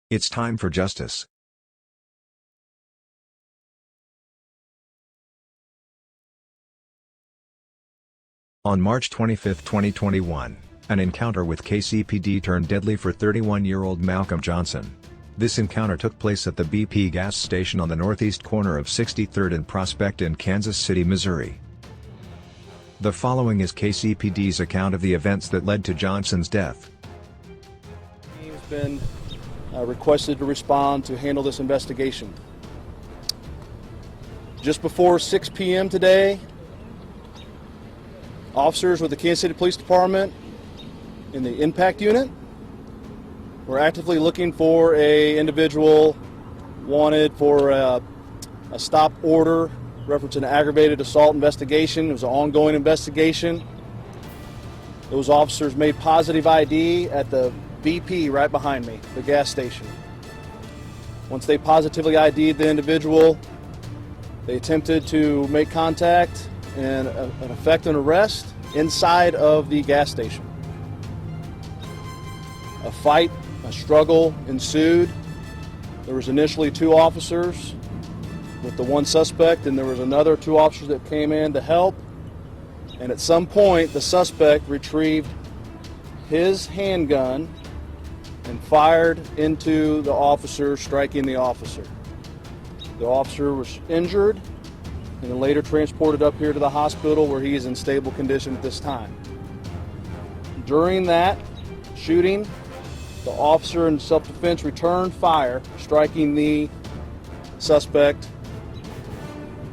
It's time for justice. On March 25, 2021, an encounter with KCPD turned deadly for 31-year-old Malcolm Johnson. This encounter took place at the BP gas station on the northeast corner of 63rd and Prospect in Kansas City, Missouri. The following is KCPD's account of the events that led to Johnson's death. He's been requested to respond to handle this investigation. Just before 6 p.m. today, officers with the Kansas City Police Department in the impact unit were actively looking for an individual wanted for a stop order referencing an aggravated assault investigation. It was an ongoing investigation. Those officers made positive ID at the BP right behind me, the gas station. Once they positively ID'd the individual, they attempted to make contact and effect an arrest inside of the gas station. A fight, a struggle ensued. There was initially 2 officers with the 1 suspect, and there was another 2 officers that came in to help. And at some point, the suspect retrieved his handgun and fired into the officer, striking the officer. The officer was injured and then later transported up here to the hospital where he is in stable condition at this time. During that shooting, the officer in self-defense returned fire, striking the suspect.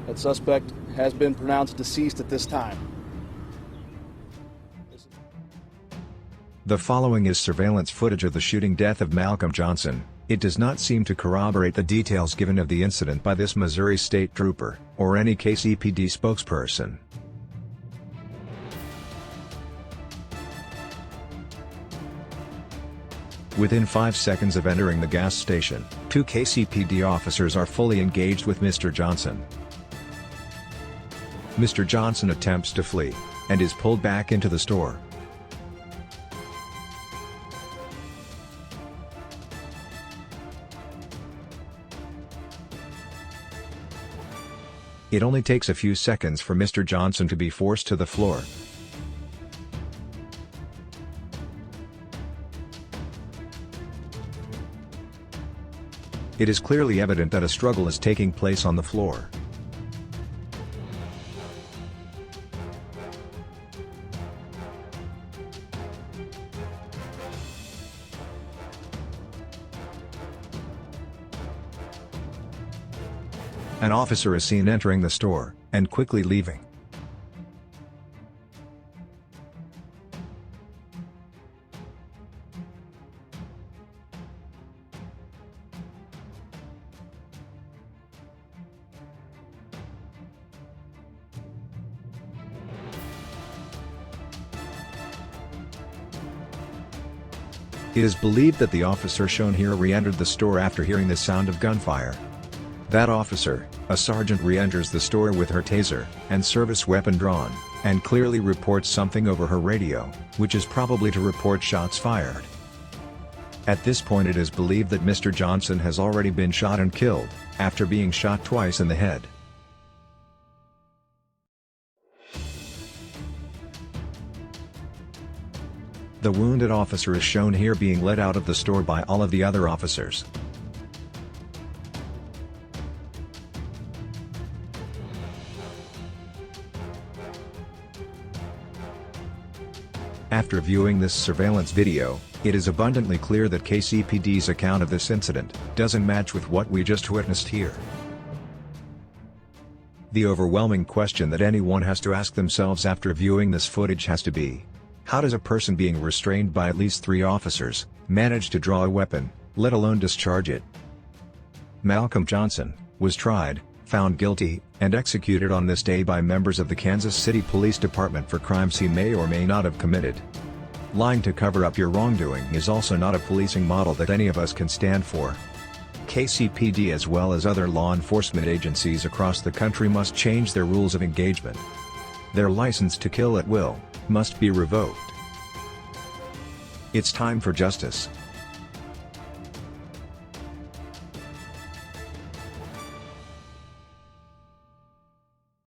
That suspect has been pronounced deceased at this time. The following is surveillance footage of the shooting death of Malcolm Johnson. It does not seem to corroborate the details given of the incident by this Missouri State Trooper, or any KCPD spokesperson. Within 5 seconds of entering the gas station, 2 KCPD officers are fully engaged with Mr. Johnson. Mr. Johnson attempts to flee, and is pulled back into the store. It only takes a few seconds for Mr. Johnson to be forced to the floor. It is clearly evident that a struggle is taking place on the floor. An officer is seen entering the store, and quickly leaving. It is believed that the officer shown here re-entered the store after hearing the sound of gunfire. That officer, a sergeant, re-enters the store with her taser and service weapon drawn, and clearly reports something over her radio, which is probably to report shots fired. At this point it is believed that Mr. Johnson has already been shot and killed, after being shot twice in the head. The wounded officer is shown here being led out of the store by all of the other officers. After viewing this surveillance video, it is abundantly clear that KCPD's account of this incident doesn't match with what we just witnessed here. The overwhelming question that anyone has to ask themselves after viewing this footage has to be, how does a person being restrained by at least 3 officers manage to draw a weapon, let alone discharge it? Malcolm Johnson was tried, found guilty, and executed on this day by members of the Kansas City Police Department for crimes he may or may not have committed. Lying to cover up your wrongdoing is also not a policing model that any of us can stand for. KCPD as well as other law enforcement agencies across the country must change their rules of engagement. Their license to kill at will must be revoked. It's time for justice.